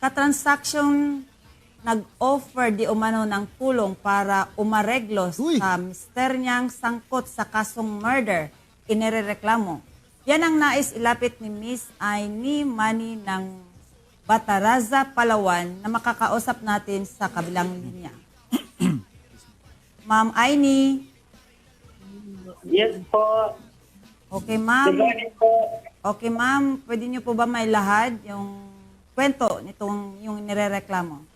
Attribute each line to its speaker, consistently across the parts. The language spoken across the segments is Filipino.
Speaker 1: katransaksyon nag-offer di umano ng tulong para umareglo sa mister niyang sangkot sa kasong murder, inirereklamo. Yan ang nais ilapit ni Miss Aini Mani ng Bataraza, Palawan na makakausap natin sa kabilang linya. Ma'am Aini.
Speaker 2: Yes po.
Speaker 1: Okay, ma'am.
Speaker 2: Good morning po.
Speaker 1: Okay, ma'am. Pwede niyo po ba mailahad yung kwento nitong yung nirereklamo?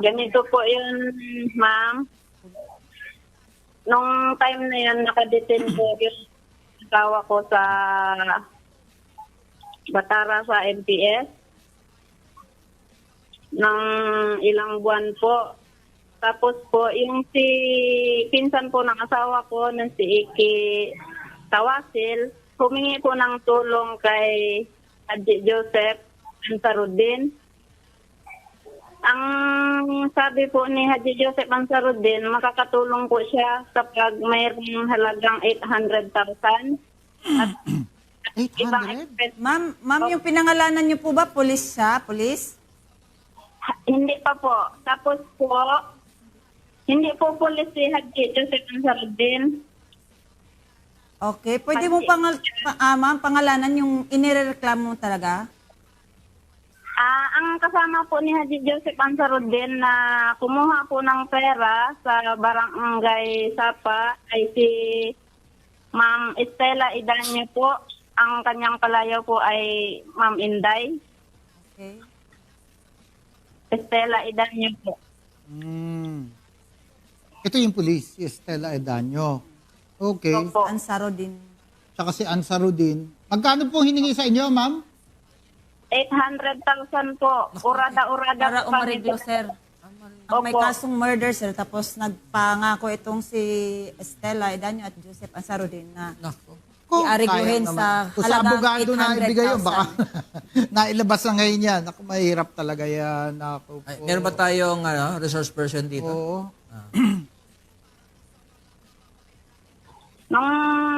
Speaker 2: Ganito po yun, ma'am. Nung time na yun, nakadetain po yung asawa ko sa Batara sa MPS ng ilang buwan po. Tapos po, yung si pinsan po ng asawa ko, ng si Iki Tawasil, humingi po ng tulong kay Haji Joseph Ansarudin. Ang sabi po ni Haji Joseph Ansarudin, makakatulong po siya kapag mayroong halagang 800,000. At ibang
Speaker 3: 800?
Speaker 1: Ma'am, yung pinangalanan niyo po ba, pulis siya? Pulis?
Speaker 2: Hindi pa po. Tapos po, hindi po pulis si Haji Joseph Ansarudin.
Speaker 1: Okay. Pwede mo ma'am, pangalanan yung inirereklamo mo talaga?
Speaker 2: Ang kasama po ni Haji Joseph Ansarudin na kumuha po ng pera sa barangay Sapa ay si Ma'am Estela Idanyo po. Ang kanyang palayaw po ay Ma'am Inday.
Speaker 1: Okay.
Speaker 2: Estela Idanyo po.
Speaker 3: Ito yung police, si Estela Edanyo. Okay.
Speaker 2: Opo.
Speaker 1: Ansarudin.
Speaker 3: Tsaka si Ansarudin. Magkano po hiningi sa inyo, ma'am?
Speaker 2: 800,000 po. Urada-urada
Speaker 1: Para
Speaker 2: po
Speaker 1: umareglo,
Speaker 2: kami.
Speaker 1: sir. Ang may
Speaker 2: Opo.
Speaker 1: kasong murder, sir. Tapos nagpangako itong si Estela Edanyo at Joseph Ansarudin na
Speaker 3: Kung
Speaker 1: i-aregluhin
Speaker 3: kaya
Speaker 1: sa
Speaker 3: naman. Kung sa
Speaker 1: halagang
Speaker 3: abogado na ibigay yun,
Speaker 1: 800,000.
Speaker 3: baka nailabas na ngayon yan. Ako, mahirap talaga yan. Ako,
Speaker 4: Ay, meron ba tayong resource person dito?
Speaker 3: Oo.
Speaker 2: Nung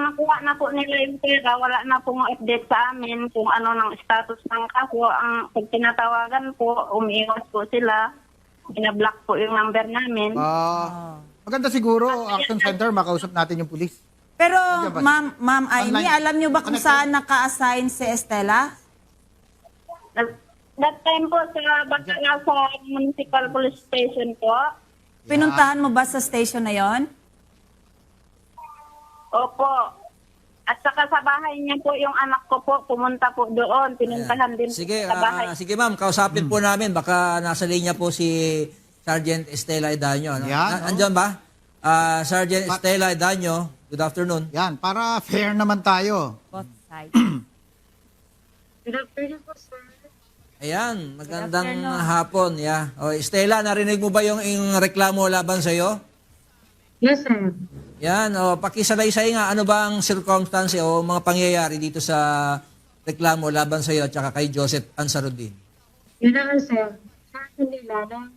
Speaker 2: nakuha na po nila yung pera, wala na pong update sa amin kung ano ng status ng kaso. Ang pag tinatawagan po, umiiwas po sila. Binablock po yung number namin.
Speaker 3: Maganda siguro, Action Center, makausap natin yung police.
Speaker 1: Pero,
Speaker 3: ba?
Speaker 1: ma'am Aimee,
Speaker 3: Online.
Speaker 1: alam niyo ba kung
Speaker 3: Connected?
Speaker 1: saan naka-assign si Estela?
Speaker 2: That time po sa Batara sa Municipal Police Station po.
Speaker 1: Pinuntahan mo ba sa station na yon?
Speaker 2: Opo. At saka sa bahay niya po yung anak ko po, pumunta po doon. Pinuntahan din
Speaker 4: Sige,
Speaker 2: po sa bahay.
Speaker 4: sige ma'am, kausapin po namin. Baka nasa linya po si Sergeant Estela Edanyo. No?
Speaker 3: Yan,
Speaker 4: Andyan ba? Sergeant Estela Edanyo, good afternoon.
Speaker 3: Yan, para fair naman tayo.
Speaker 1: Both sides.
Speaker 2: Good afternoon po, sir.
Speaker 4: Ayan, magandang
Speaker 1: Good afternoon.
Speaker 4: hapon. Yeah. O, Estela, narinig mo ba yung reklamo laban sa'yo?
Speaker 2: Yes, sir.
Speaker 4: Yan, pakisalaysay nga, ano ba ang circumstance o mga pangyayari dito sa reklamo laban sa iyo at saka kay Joseph Ansarudin?
Speaker 5: Yun na nga, sir. Sabi nila na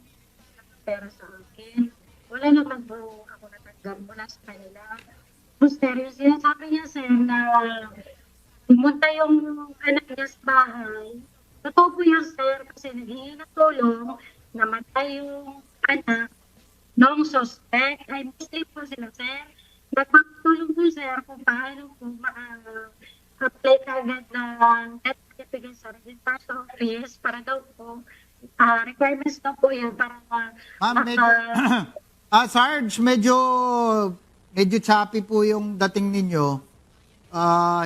Speaker 5: pera sa akin. Wala naman po ako natanggap mula sa kanila. Sir, yung sinasabi niya, sir, na pumunta yung anak niya sa bahay. Totoo po yun, sir, kasi naghingi ng tulong, namatay yung anak ng suspect. Ay, Muslim po sila, sir. Nagpapatulong po, sir, kung paano po ma-apply kagad ng death certificate sa Resident Office para daw po requirements na po yun para
Speaker 3: Ma'am, Sarge, medyo choppy po yung dating ninyo.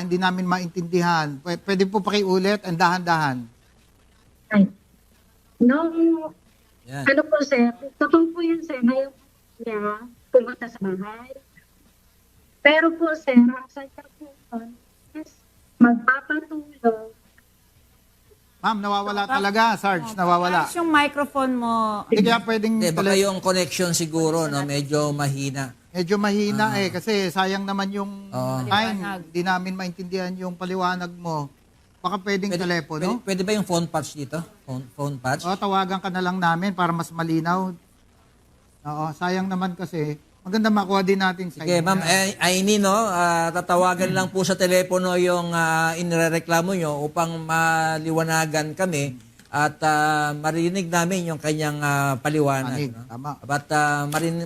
Speaker 3: Hindi namin maintindihan. Pwede po pakiulit ang dahan-dahan.
Speaker 4: Yan.
Speaker 5: Ano po, sir, totoo po yun, sir, na yung niya pumunta sa bahay. Pero po, sir, ang center po is magpapatulong.
Speaker 3: Ma'am, nawawala talaga, Sarge, nawawala.
Speaker 1: Ayos yung microphone mo.
Speaker 3: Hindi kaya pwedeng
Speaker 4: Baka yung connection siguro, no, medyo mahina.
Speaker 3: medyo mahina kasi sayang naman yung time.
Speaker 1: Paliwanag.
Speaker 3: Hindi namin maintindihan yung paliwanag mo. Baka pwedeng telepono.
Speaker 4: Pwede ba yung phone patch dito? Phone patch?
Speaker 3: O, tawagan ka na lang namin para mas malinaw. Oo, sayang naman kasi Maganda makuha din natin sa
Speaker 4: Okay, Ma'am Aini, no, tatawagan lang po sa telepono yung inireklamo nyo upang maliwanagan kami at marinig namin yung kanyang paliwanag.
Speaker 3: Panig,
Speaker 4: No?
Speaker 3: tama.
Speaker 4: At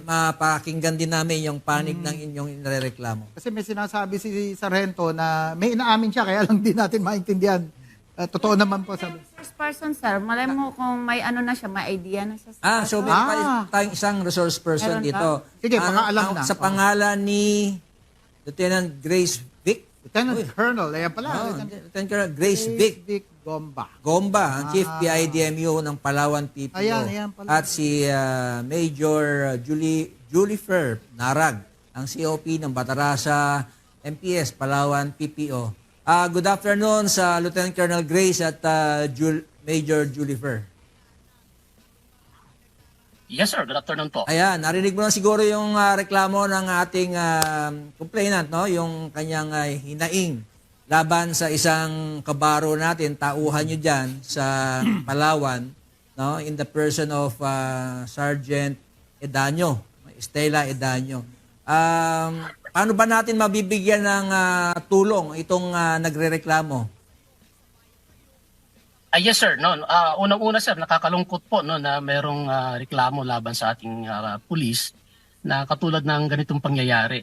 Speaker 4: mapakinggan din namin yung panig ng inyong inireklamo.
Speaker 3: Kasi may sinasabi si Sargento na may inaamin siya, kaya lang din natin maintindihan. Totoo naman po sabi.
Speaker 1: First person, sir, malay mo kung may ano na siya, may idea na siya.
Speaker 4: So meron tayong isang resource person
Speaker 1: Meron
Speaker 4: dito.
Speaker 3: Sige, baka alam na.
Speaker 4: Sa pangalan ni Lieutenant Grace Vic.
Speaker 3: Lieutenant Colonel, ayan pala.
Speaker 4: Lieutenant Colonel Grace Vic
Speaker 3: Vic Gomba.
Speaker 4: Gomba, ang Chief PIDMU ng Palawan PPO.
Speaker 3: Ayan pala.
Speaker 4: At si Major Julie Fer Narag, ang COP ng Batarasa MPS Palawan PPO. Good afternoon sa Lieutenant Colonel Grace at Major Julie Fer.
Speaker 6: Yes, sir. Good afternoon po.
Speaker 4: Ayan, narinig mo na siguro yung reklamo ng ating complainant, no? Yung kanyang hinaing laban sa isang kabaro natin, tauhan nyo dyan sa Palawan, no? In the person of Sergeant Edanyo, Estela Edanyo. Paano ba natin mabibigyan ng tulong itong nagrereklamo?
Speaker 6: Yes, sir. No, unang-una, sir, nakakalungkot po no, na merong reklamo laban sa ating pulis na katulad ng ganitong pangyayari.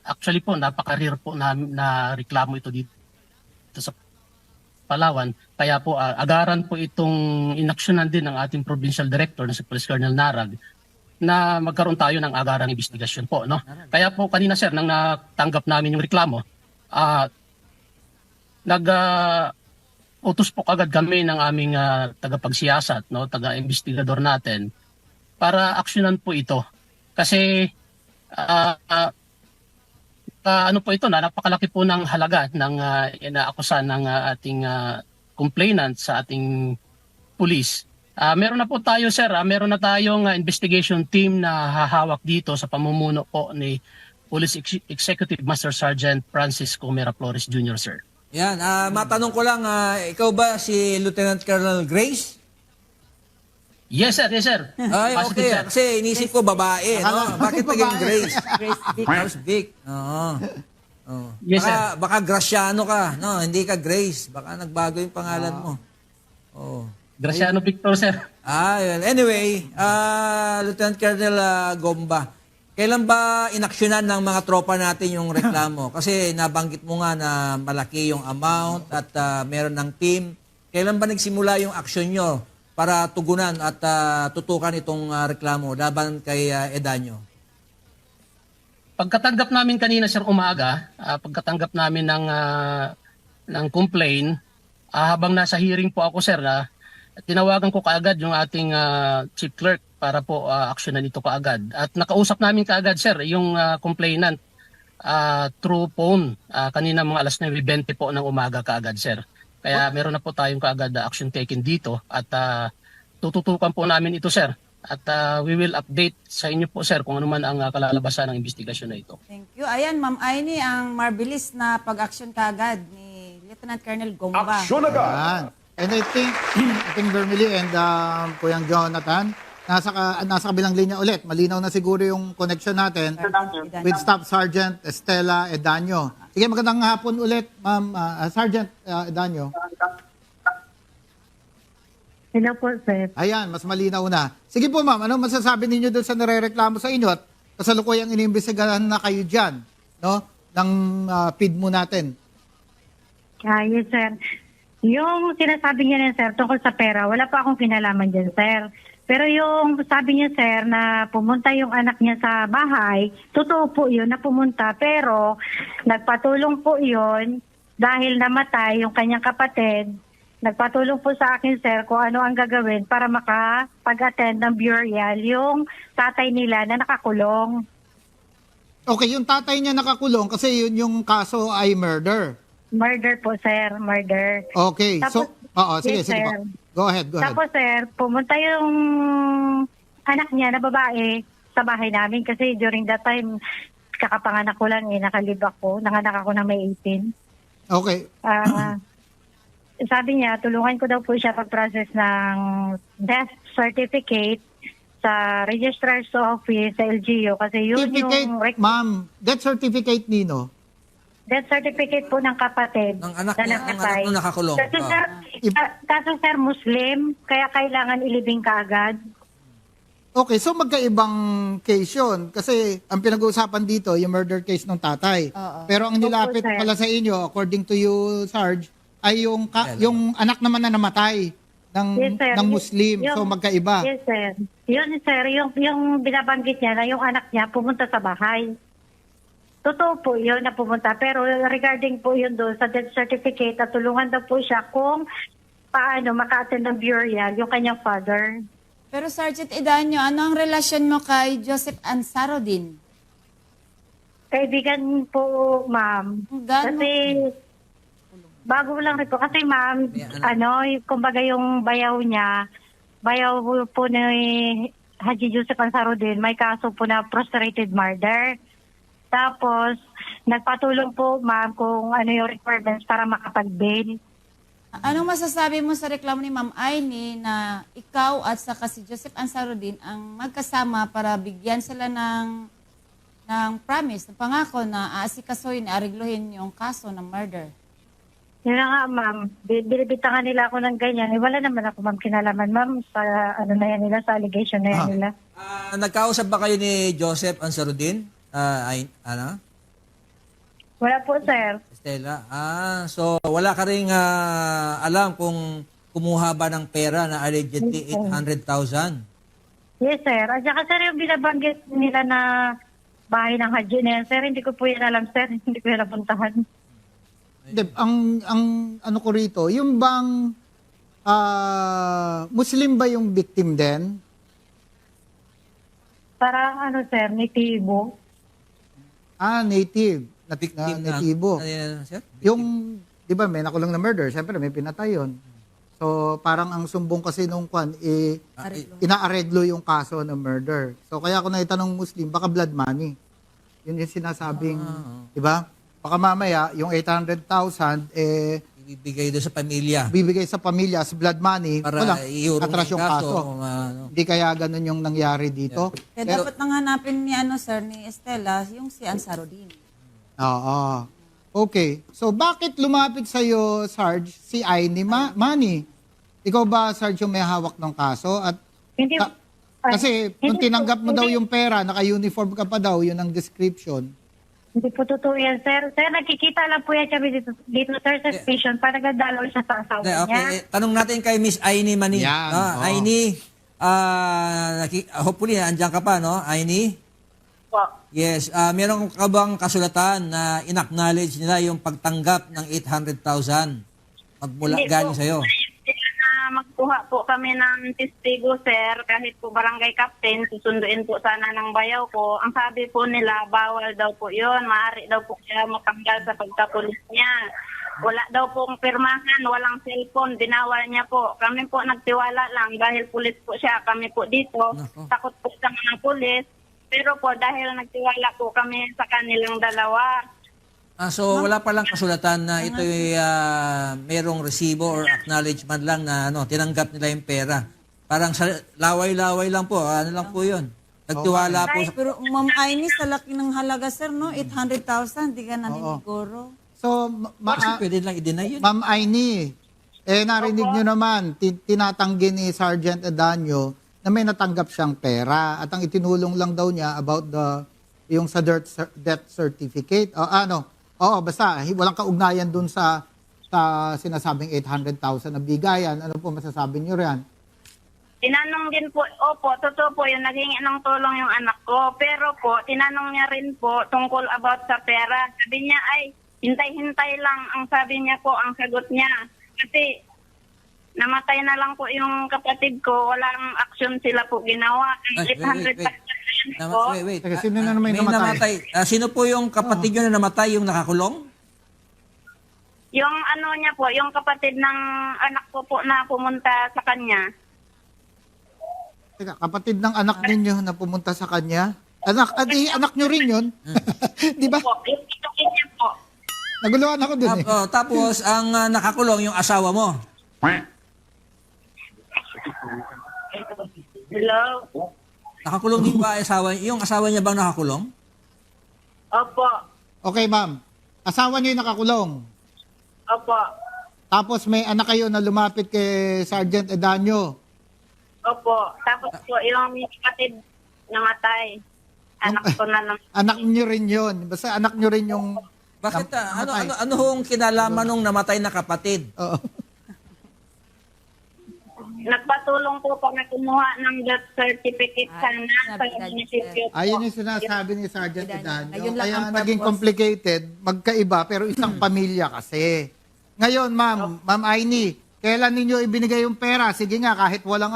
Speaker 6: Actually po, napaka-rare po na reklamo ito dito sa Palawan. Kaya po, agaran po itong inaksyonan din ng ating provincial director na si Police Colonel Narag na magkaroon tayo ng agarang investigasyon po. No? Kaya po kanina, sir, nang natanggap namin yung reklamo, utos po kagad kami ng aming tagapagsiyasat, no, taga-investigador natin para aksyonan po ito. Kasi ano po ito, napakalaki po ng halaga ng inaakusan ng ating complainant sa ating police. Meron na po tayo, sir, meron na tayong investigation team na hahawak dito sa pamumuno po ni Police Executive Master Sergeant Francisco Mera Flores Jr., sir.
Speaker 4: Yan, matanong ko lang, ikaw ba si Lieutenant Colonel Grace?
Speaker 6: Yes, sir. Yes, sir.
Speaker 4: Ay,
Speaker 6: Positive,
Speaker 4: okay.
Speaker 6: sir.
Speaker 4: Kasi inisip ko babae, no? Bakit naging Grace?
Speaker 1: Grace Vic.
Speaker 4: Grace Vic. Oo. Oh.
Speaker 6: Yes,
Speaker 4: Baka Graciano ka, no? Hindi ka Grace. Baka nagbago yung pangalan mo. Oh.
Speaker 6: Graciano Victor, sir.
Speaker 4: Well, anyway, Lieutenant Colonel Gomba, kailan ba inaksyonan ng mga tropa natin yung reklamo? Kasi nabanggit mo nga na malaki yung amount at meron ng team. Kailan ba nagsimula yung aksyon nyo para tugunan at tutukan itong reklamo laban kay Edanyo?
Speaker 6: Pagkatanggap namin kanina, sir, umaga, pagkatanggap namin ng complaint, habang nasa hearing po ako, sir, tinawagan ko kaagad yung ating chief clerk para po aksyonan ito kaagad. At nakausap namin kaagad, sir, yung complainant through phone kanina mga alas 9:20 po ng umaga kaagad, sir. Kaya meron na po tayong kaagad action taken dito at tututukan po namin ito, sir. At we will update sa inyo po, sir, kung ano man ang kalalabasan ng investigasyon na ito.
Speaker 1: Thank you. Ayan, Ma'am Aini, ang marbilis na pag-action kaagad ni Lieutenant Colonel Gomba.
Speaker 3: Ayan. And I think Vermily and Kuyang Jonathan, nasa kabilang linya ulit. Malinaw na siguro yung connection natin with Staff Sergeant Estela Edanyo. Sige, magandang hapon ulit, Ma'am Sergeant Edanyo.
Speaker 5: Hello po, sir.
Speaker 3: Ayan, mas malinaw na. Sige po, ma'am, ano masasabi ninyo doon sa narereklamo sa inyo at kasalukuyang inimbestigahan na kayo dyan, no? Ng feed mo natin.
Speaker 5: Yes, sir. Yung sinasabi niya sir, tungkol sa pera, wala pa akong kinalaman dyan, sir. Pero yung sabi niya, sir, na pumunta yung anak niya sa bahay, totoo po yun na pumunta. Pero nagpatulong po yun dahil namatay yung kanyang kapatid. Nagpatulong po sa akin, sir, kung ano ang gagawin para makapag-attend ng burial yung tatay nila na nakakulong.
Speaker 3: Okay, yung tatay niya nakakulong kasi yun yung kaso ay murder.
Speaker 5: Murder po, sir. Murder.
Speaker 3: Okay,
Speaker 5: Tapos,
Speaker 3: sige,
Speaker 5: yes,
Speaker 3: sige po.
Speaker 5: sir.
Speaker 3: Go ahead.
Speaker 5: Tapos, sir, pumunta yung anak niya na babae sa bahay namin kasi during that time, kakapanganak ko lang nakalib ako. Nanganak ako na May 18.
Speaker 3: Okay.
Speaker 5: Sabi niya, tulungan ko daw po siya pag-process ng death certificate sa registrar's office sa LGU kasi yun
Speaker 3: Certificate,
Speaker 5: yung
Speaker 3: ma'am, death certificate nino.
Speaker 5: death certificate po ng kapatid
Speaker 4: Ng anak
Speaker 5: na
Speaker 4: niya, ang
Speaker 5: nakatay.
Speaker 4: anak nung nakakulong.
Speaker 5: Kasi
Speaker 4: Oh.
Speaker 5: sir, kaso sir Muslim, kaya kailangan ilibing kaagad.
Speaker 3: Okay, so magkaibang case yun. Kasi ang pinag-uusapan dito, yung murder case ng tatay. Pero ang nilapit
Speaker 5: Opo, sir.
Speaker 3: pala sa inyo, according to you, Sarge, ay yung anak naman na namatay ng,
Speaker 5: Yes, sir.
Speaker 3: ng Muslim. So magkaiba.
Speaker 5: Yes, sir. Yun, sir, yung binabanggit niya na yung anak niya pumunta sa bahay. Totoo po yun na pumunta. Pero regarding po yun doon sa death certificate, at tulungan daw po siya kung paano maka-attend ng burial yung kanyang father.
Speaker 1: Pero Sergeant Idanyo, ano ang relasyon mo kay Joseph Ansarudin?
Speaker 5: Kaibigan po, ma'am.
Speaker 1: Gaano?
Speaker 5: Kasi bago lang rin po. Kasi ma'am, kumbaga yung bayaw niya, bayaw po ni Haji Joseph Ansarudin, may kaso po na prostrated murder. Tapos, nagpatulong po ma'am kung ano yung requirements para makapag-bail.
Speaker 1: Anong masasabi mo sa reklamo ni Ma'am Aini na ikaw at saka si Joseph Ansarudin ang magkasama para bigyan sila ng promise, ng pangako na aasikasuhin, aregluhin yung kaso ng murder?
Speaker 5: Yun na nga ma'am, binibitangan nila ako ng ganyan. Wala naman ako ma'am kinalaman ma'am sa ano na yan nila, sa allegation na yan nila.
Speaker 4: Nagkausap ba kayo ni Joseph Ansarudin?
Speaker 5: Wala po sir.
Speaker 4: Stella? So wala ka ring alam kung kumuha ba ng pera na allegedly 800,000?
Speaker 5: Yes, sir. At saka, sir, yung binabanggit nila na bahay ng Haji na yan, sir, hindi ko po yan alam, sir. Hindi ko yan napuntahan.
Speaker 3: Hindi, ang ano ko rito, yung bang Muslim ba yung victim din?
Speaker 5: Parang, ano, sir, nitibo.
Speaker 3: Native.
Speaker 4: Victim
Speaker 3: Natibo.
Speaker 4: Sir?
Speaker 3: Yung, di ba, may nakulong na murder, syempre may pinatay yun. So, parang ang sumbong kasi nung kwan, inaareglo yung kaso ng murder. So, kaya ako naitanong Muslim, baka blood money. Yun yung sinasabing, di ba? Baka mamaya, yung 800,000,
Speaker 4: Ibibigay doon sa pamilya.
Speaker 3: bibigay sa pamilya as blood money,
Speaker 4: Para
Speaker 3: wala,
Speaker 4: iurong
Speaker 3: atras yung kaso. Hindi kaya ganun yung nangyari dito.
Speaker 1: Kaya dapat nang hanapin ni sir, ni Estela, yung si Ansarudin.
Speaker 3: Oo. Okay. So, bakit lumapit sa'yo, Sarge, si Aini Manny? Ikaw ba, Sarge, yung may hawak ng kaso? At
Speaker 5: Hindi,
Speaker 3: kasi kung
Speaker 5: hindi
Speaker 3: tinanggap
Speaker 5: po-
Speaker 3: mo daw
Speaker 5: hindi-
Speaker 3: yung pera, naka-uniform ka pa daw, yun ang description.
Speaker 5: Hindi po totoo yan, sir. Sir, nakikita lang po yan kami dito sir, sa station. Para nagdalaw siya sa asawa niya.
Speaker 4: Okay, tanong natin kay Miss Aini Mani.
Speaker 3: Yan,
Speaker 4: No?
Speaker 3: oo.
Speaker 4: Aini, hopefully, andyan ka pa, no? Aini?
Speaker 2: Po.
Speaker 4: Yes. Meron ka bang kasulatan na in-acknowledge nila yung pagtanggap ng 800,000 magmula
Speaker 2: Hindi
Speaker 4: galing
Speaker 2: po.
Speaker 4: sa'yo?
Speaker 2: Magkuha po kami ng testigo, sir. Kahit po barangay captain, susunduin po sana ng bayaw ko. Ang sabi po nila, bawal daw po yun. Maaari daw po siya matanggal sa pagkapulis niya. Wala daw pong pirmahan, walang cellphone, binawal niya po. Kami po nagtiwala lang dahil pulis po siya. Kami po dito, takot po sa mga pulis. Pero po dahil nagtiwala po kami sa kanilang dalawa,
Speaker 4: So wala palang kasulatan na ito'y merong resibo or acknowledgement lang na tinanggap nila yung pera. Parang laway-laway lang po. Ano lang po yun. Nagtiwala po sa...
Speaker 1: Pero Ma'am Aini, sa laki ng halaga, sir, no? 800,000, di ka naniniguro.
Speaker 3: So,
Speaker 4: Kasi pwede lang i-deny yun.
Speaker 3: Ma'am Aini, narinig nyo naman, tinatanggi ni Sergeant Edanyo na may natanggap siyang pera at ang itinulong lang daw niya about yung sa death certificate. Basta walang kaugnayan dun sa sinasabing 800,000 na bigayan. Ano po masasabi niyo riyan?
Speaker 2: tinanong din po, opo, totoo po yun, naghingi ng tulong yung anak ko. Pero po, tinanong niya rin po tungkol about sa pera. Sabi niya ay, hintay-hintay lang ang sabi niya po, ang sagot niya. Kasi namatay na lang po yung kapatid ko, walang action sila po ginawa.
Speaker 4: Ay,
Speaker 2: 800 po.
Speaker 4: Wait.
Speaker 3: Teka, sino na naman
Speaker 4: May
Speaker 3: yung namatay?
Speaker 4: Sino po yung kapatid nyo na namatay, yung nakakulong?
Speaker 2: Yung ano niya po, yung kapatid ng anak ko po na pumunta sa kanya.
Speaker 3: Teka, kapatid ng anak ninyo na pumunta sa kanya? Anak nyo rin yun? Di ba?
Speaker 2: Po, yung itukin niya po.
Speaker 3: Naguluhan ako dun eh.
Speaker 4: Tapos, ang nakakulong, yung asawa mo.
Speaker 2: Hello?
Speaker 4: Nakakulong din ba yung asawa niya bang nakakulong?
Speaker 2: Opo.
Speaker 3: Okay, ma'am. Asawa niyo yung nakakulong.
Speaker 2: Opo.
Speaker 3: Tapos may anak kayo na lumapit kay Sergeant Edanyo.
Speaker 2: Opo. Tapos po, yung kapatid namatay. Anak ko na naman.
Speaker 3: Anak niyo rin yun. Basta anak niyo rin yung...
Speaker 4: Bakit
Speaker 3: namatay.
Speaker 4: ano hong kinalaman nung namatay na kapatid?
Speaker 3: Oo.
Speaker 2: Nagpatulong po kami kumuha ng death certificate sana sa
Speaker 1: sabi ka,
Speaker 2: munisipyo po.
Speaker 3: Ayun yung sinasabi ni Sergeant Edanyo.
Speaker 1: Ayun lang
Speaker 3: Kaya
Speaker 1: ang
Speaker 3: naging
Speaker 1: purpose.
Speaker 3: complicated, magkaiba, pero isang pamilya kasi. Ngayon, Ma'am Aini, kailan ninyo ibinigay yung pera? Sige nga, kahit walang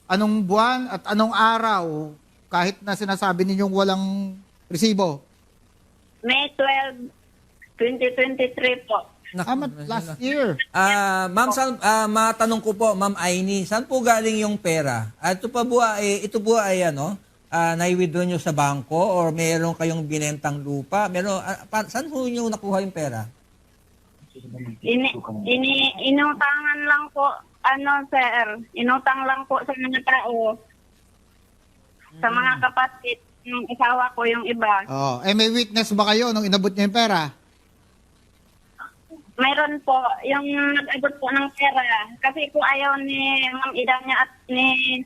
Speaker 3: anong buwan at anong araw, kahit na sinasabi ninyong walang resibo.
Speaker 2: May 12, 2023 po.
Speaker 3: Last year.
Speaker 4: Ma'am, matanong ko po, Ma'am Aini, saan po galing yung pera? Ito po ay nai-withdraw nyo sa bangko or meron kayong binentang lupa? Saan po nyo nakuha yung pera?
Speaker 2: Inutangan lang po, sir. Inutang lang po sa mga tao. Sa mga kapatid ng asawa ko yung iba.
Speaker 3: May witness ba kayo nung inabot niyo yung pera?
Speaker 2: Mayroon po, yung nag-abot po ng pera. Kasi po ayaw ni Ma'am Idanya at ni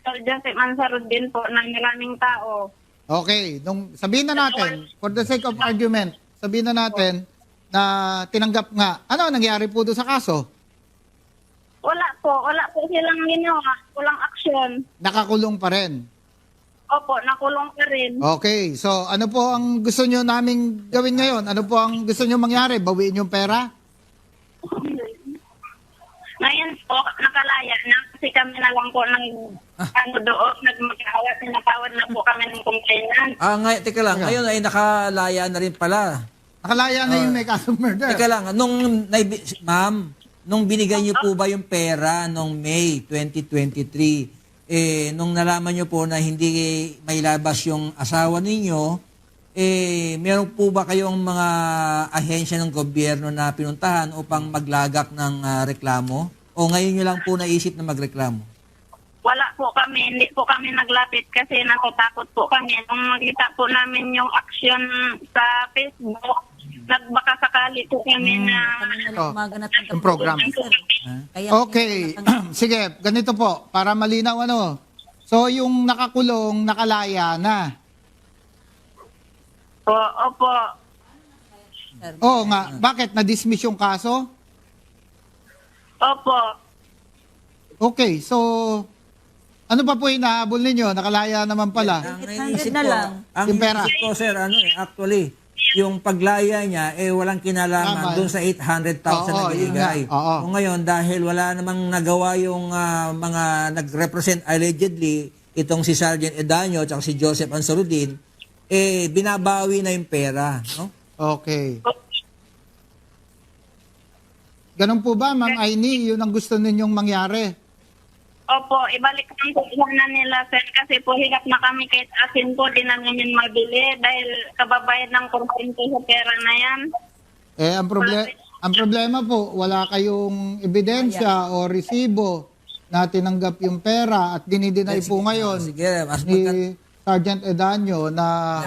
Speaker 2: Sir Joseph Ansarudin po ng maraming tao.
Speaker 3: Okay, sabihin na natin, for the sake of argument, sabihin na natin na tinanggap nga. Ano nangyari po doon sa kaso?
Speaker 2: Wala po silang ginawa. Walang aksyon.
Speaker 3: Nakakulong pa rin.
Speaker 2: Opo, nakulong pa rin.
Speaker 3: Okay, so ano po ang gusto nyo naming gawin ngayon? Ano po ang gusto nyo mangyari? Bawiin yung pera?
Speaker 2: Ngayon po, nakalaya na kasi kami na lang po ng doon, nagmag-awat, pinatawad na po kami ng complainant.
Speaker 4: Teka lang, ngayon ay nakalaya na rin pala.
Speaker 3: Nakalaya na yung may kasong murder.
Speaker 4: Teka lang, ma'am, nung binigay niyo po ba yung pera nung May 2023, nung nalaman niyo po na hindi may labas yung asawa ninyo, meron po ba kayong mga ahensya ng gobyerno na pinuntahan upang maglagak ng reklamo? O ngayon nyo lang po naisip na magreklamo?
Speaker 2: Wala po kami, hindi po kami naglapit kasi natatakot po kami. Nung makita po namin yung action sa Facebook, nagbaka sakali po kami na...
Speaker 1: Kami na lang umaganap ng
Speaker 3: Yung program.
Speaker 1: Kaya
Speaker 3: Okay, sige, ganito po, para malinaw So yung nakakulong, nakalaya na.
Speaker 2: Opo.
Speaker 3: Oo nga, bakit? Na-dismiss yung kaso?
Speaker 2: Opo.
Speaker 3: Okay, so ano pa po yung nahabol ninyo? Nakalaya naman pala.
Speaker 4: Ang
Speaker 1: 800
Speaker 4: naisip
Speaker 1: na
Speaker 4: ko,
Speaker 1: lang.
Speaker 4: ang
Speaker 3: Yung pera.
Speaker 4: naisip ko, sir, actually, yung paglaya niya, walang kinalaman
Speaker 3: Tama.
Speaker 4: doon sa 800,000 na
Speaker 3: Oo, yun
Speaker 4: binigay.
Speaker 3: nga. Oo.
Speaker 4: O ngayon, dahil wala namang nagawa yung mga nag-represent allegedly, itong si Sergeant Edanyo at si Joseph Ansarudin, binabawi na yung pera. No?
Speaker 3: Okay. Ganun po ba, Ma'am Aini? Yun ang gusto ninyong mangyari?
Speaker 2: Opo, ibalik lang po sana nila, sir, kasi po hirap na kami kahit asin po, di na namin mabili dahil kababayad ng porsyento sa pera na yan.
Speaker 3: Ang problema po, wala kayong ebidensya o resibo na tinanggap yung pera at dinideny po ngayon
Speaker 4: Sige, mas
Speaker 3: ni Sergeant Edanyo na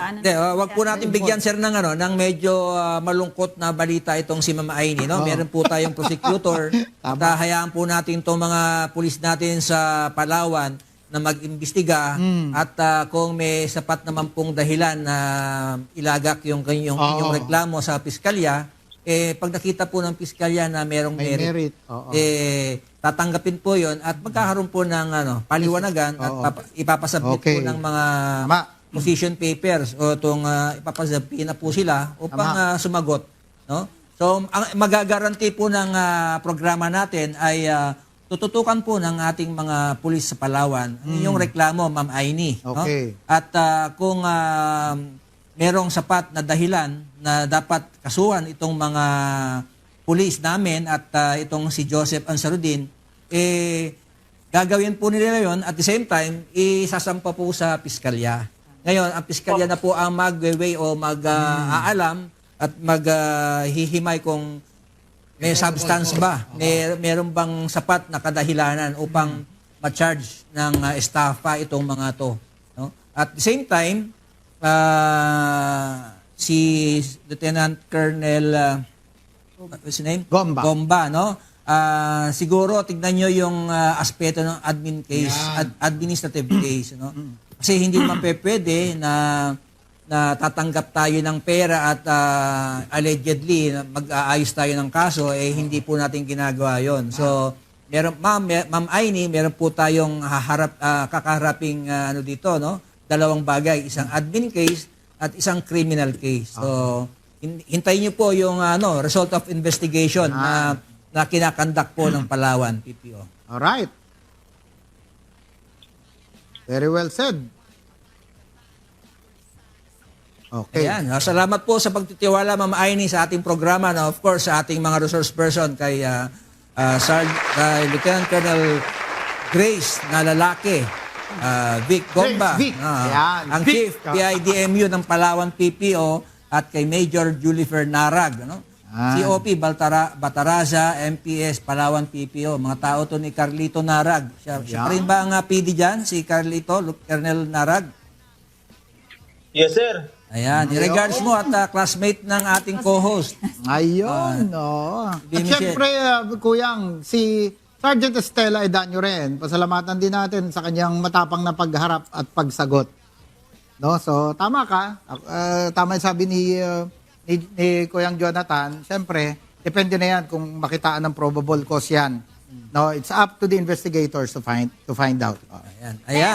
Speaker 4: wag po natin bigyan, sir, ng medyo malungkot na balita itong si Mama Aini. No? Meron po tayong prosecutor at hayaan po natin itong mga pulis natin sa Palawan na mag-imbestiga at kung may sapat naman pong dahilan na ilagak yung inyong reklamo sa piskalya, pag nakita po ng piskalya na merong
Speaker 3: may merit.
Speaker 4: tatanggapin po yon at magkakaroon po ng paliwanagan at ipapasubmit po ng mga position papers o itong ipapasubmit na po sila upang sumagot. No? So, ang magagaranti po ng programa natin ay tututukan po ng ating mga pulis sa Palawan ang inyong reklamo, Ma'am Aini.
Speaker 3: Okay.
Speaker 4: No? At kung merong sapat na dahilan na dapat kasuhan itong mga pulis namin at itong si Joseph Ansarudin, gagawin po nila yon at the same time, isasampa po sa piskalya. Ngayon, ang piskalya na po ang mag-weigh o mag-aalam at maghihimay kung may substance ba, meron bang sapat na kadahilanan upang ma-charge ng estafa itong mga to. No? At the same time, si Lieutenant Colonel what's his name?
Speaker 3: Gomba.
Speaker 4: No? Siguro tignan nyo yung aspeto ng admin case, administrative case, no? Kasi hindi naman pwede na tatanggap tayo ng pera at allegedly mag-aayos tayo ng kaso, hindi po natin ginagawa yon. So, Ma'am Aini, meron po tayong kakaharaping dito, no? Dalawang bagay, isang admin case at isang criminal case. So, hintayin niyo po yung result of investigation na kinakandak po ng Palawan PPO.
Speaker 3: Alright. Very well said. Okay.
Speaker 4: Ayan. Salamat po sa pagtitiwala, Ma'am Aini, sa ating programa na of course sa ating mga resource person kay Lieutenant Colonel Grace na lalaki, Vic Gomba,
Speaker 3: Vic. Ayan,
Speaker 4: ang
Speaker 3: Vic.
Speaker 4: Chief PIDMU ng Palawan PPO, at kay Major Julifer Narag, COP Bataraza, MPS, Palawan PPO. Mga tao to ni Carlito Narag. Siya rin ba ang PD dyan, si Carlito, Colonel Narag?
Speaker 7: Yes, sir.
Speaker 4: Ayan, i-regards mo at classmate ng ating co-host.
Speaker 3: Ayun, no. At
Speaker 4: Michelle.
Speaker 3: syempre, Kuyang, si Sergeant Estela Edanyo rin, pasalamatan din natin sa kanyang matapang na pagharap at pagsagot. No, so tama ka. Tama yung sabi ni Kuyang Jonathan. Syempre, depende na yan kung makitaan ng probable cause yan. No, it's up to the investigators to find out.
Speaker 4: Ayan.